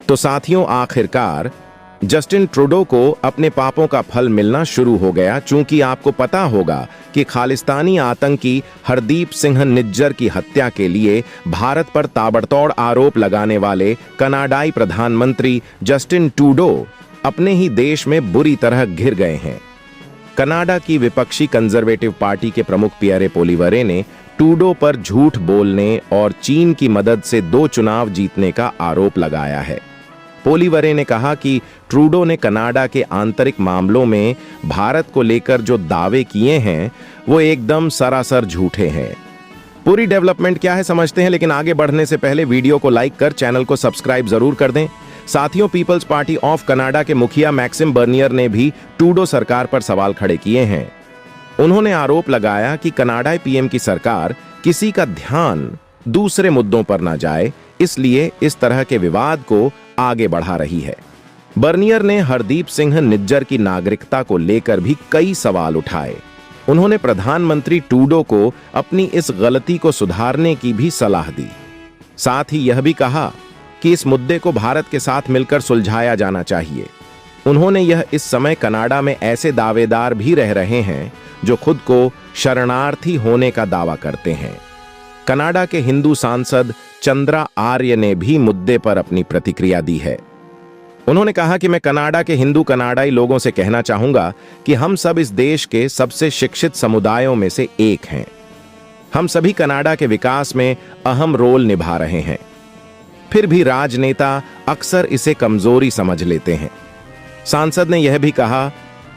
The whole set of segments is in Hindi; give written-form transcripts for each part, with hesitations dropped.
तो साथियों, आखिरकार जस्टिन ट्रूडो को अपने पापों का फल मिलना शुरू हो गया, चूंकि आपको पता होगा कि खालिस्तानी आतंकी हरदीप सिंह निज्जर की हत्या के लिए भारत पर ताबड़तोड़ आरोप लगाने वाले कनाडाई प्रधानमंत्री जस्टिन ट्रूडो अपने ही देश में बुरी तरह घिर गए हैं। कनाडा की विपक्षी कंजर्वेटिव पार्टी के प्रमुख पियरे पोलिवरे ने ट्रूडो पर झूठ बोलने और चीन की मदद से 2 चुनाव जीतने का आरोप लगाया है। पोलिवरे ने कहा कि ट्रूडो ने कनाडा के आंतरिक मामलों में भारत को लेकर जो दावे किए हैं वो एकदम सरासर झूठे हैं। पूरी डेवलपमेंट क्या है समझते हैं, लेकिन आगे बढ़ने से पहले वीडियो को लाइक कर चैनल को सब्सक्राइब जरूर कर दें। साथियों, पीपल्स पार्टी ऑफ कनाडा के मुखिया मैक्सिम बर्नियर ने भी ट्रूडो सरकार पर सवाल खड़े किए हैं। उन्होंने आरोप लगाया कि कनाडाई पीएम की सरकार किसी का ध्यान दूसरे मुद्दों पर न जाए, इसलिए इस तरह के विवाद को आगे बढ़ा रही है। बर्नियर ने हरदीप सिंह निज्जर की नागरिकता को लेकर भी कई सवाल उठाए। उन्होंने प्रधानमंत्री ट्रूडो को अपनी इस गलती को सुधारने की भी सलाह दी। साथ ही यह भी कहा कि इस मुद्दे को भारत के साथ मिलकर सुलझाया जाना चाहिए। उन्होंने यह इस समय कनाडा में ऐसे दावेदार भी रह रहे हैं जो खुद को शरणार्थी होने का दावा करते हैं। कनाडा के हिंदू सांसद चंद्रा आर्य ने भी मुद्दे पर अपनी प्रतिक्रिया दी है। उन्होंने कहा कि मैं कनाडा के हिंदू कनाडाई लोगों से कहना चाहूंगा कि हम सब इस देश के सबसे शिक्षित समुदायों में से एक हैं। हम सभी कनाडा के विकास में अहम रोल निभा रहे हैं। फिर भी राजनेता अक्सर इसे कमजोरी समझ लेते हैं। सांसद ने यह भी कहा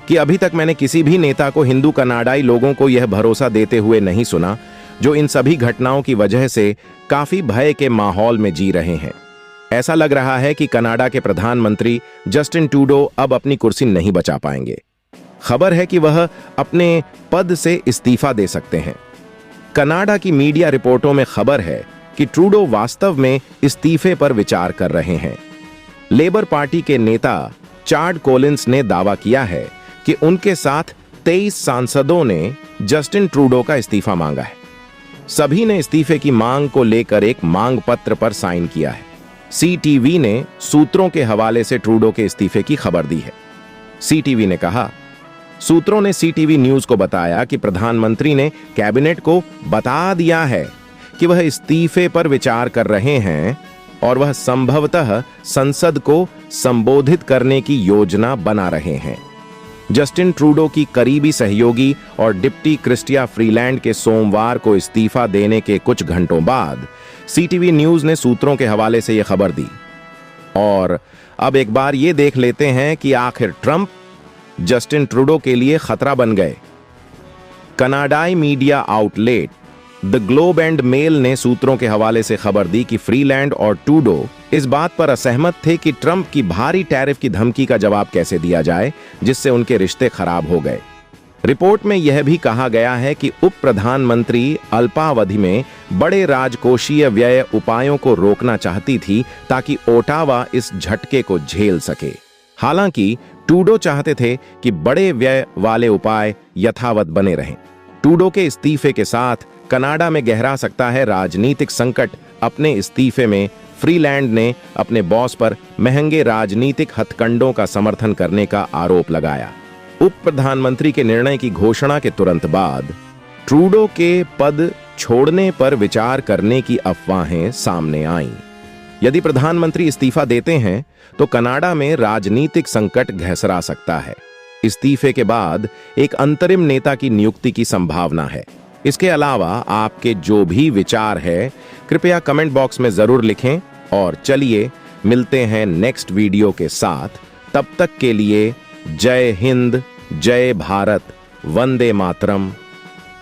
कि अभी तक मैंने किसी भी नेता को हिंदू कनाडाई लोगों को यह भरोसा देते हुए नहीं सुना, जो इन सभी घटनाओं की वजह से काफी भय के माहौल में जी रहे हैं। ऐसा लग रहा है कि कनाडा के प्रधानमंत्री जस्टिन ट्रूडो अब अपनी कुर्सी नहीं बचा पाएंगे। खबर है कि वह अपने पद से इस्तीफा दे सकते हैं। कनाडा की मीडिया रिपोर्टों में खबर है कि ट्रूडो वास्तव में इस्तीफे पर विचार कर रहे हैं। लेबर पार्टी के नेता चार्ड कोलिंस ने दावा किया है कि उनके साथ 23 सांसदों ने जस्टिन ट्रूडो का इस्तीफा मांगा है। सभी ने इस्तीफे की मांग को लेकर एक मांग पत्र पर साइन किया है। सीटीवी ने सूत्रों के हवाले से ट्रूडो के इस्तीफे की खबर दी है। सीटीवी ने कहा, सूत्रों ने सीटीवी न्यूज को बताया कि प्रधानमंत्री ने कैबिनेट को बता दिया है कि वह इस्तीफे पर विचार कर रहे हैं और वह संभवतः संसद को संबोधित करने की योजना बना रहे हैं। जस्टिन ट्रूडो की करीबी सहयोगी और डिप्टी क्रिस्टिया फ्रीलैंड के सोमवार को इस्तीफा देने के कुछ घंटों बाद सीटीवी न्यूज ने सूत्रों के हवाले से यह खबर दी। और अब एक बार यह देख लेते हैं कि आखिर ट्रंप जस्टिन ट्रूडो के लिए खतरा बन गए। कनाडाई media outlet the Globe and Mail ने सूत्रों के हवाले से खबर दी कि फ्रीलैंड और ट्रूडो इस बात पर असहमत थे कि ट्रंप की भारी टैरिफ की धमकी का जवाब कैसे दिया जाए, जिससे उनके रिश्ते खराब हो गए। रिपोर्ट में यह भी कहा गया है कि उप प्रधानमंत्री अल्पावधि में बड़े राजकोषीय व्यय उपायों को रोकना चाहती थी ताकि ओटावा इस झटके को झेल सके। हालांकि ट्रूडो चाहते थे कि बड़े व्यय वाले उपाय यथावत बने रहें। ट्रूडो के इस्तीफे के साथ कनाडा में गहरा सकता है राजनीतिक संकट। अपने इस्तीफे में फ्रीलैंड ने अपने बॉस पर महंगे राजनीतिक हथकंडों का समर्थन करने का आरोप लगाया। उप प्रधानमंत्री के निर्णय की घोषणा के तुरंत बाद ट्रूडो के पद छोड़ने पर विचार करने की अफवाहें सामने आईं। यदि प्रधानमंत्री इस्तीफा देते हैं तो कनाडा में राजनीतिक संकट घिसरा सकता है। इस्तीफे के बाद एक अंतरिम नेता की नियुक्ति की संभावना है। इसके अलावा आपके जो भी विचार है कृपया कमेंट बॉक्स में जरूर लिखें और चलिए मिलते हैं नेक्स्ट वीडियो के साथ। तब तक के लिए जय हिंद, जय भारत, वंदे मातरम।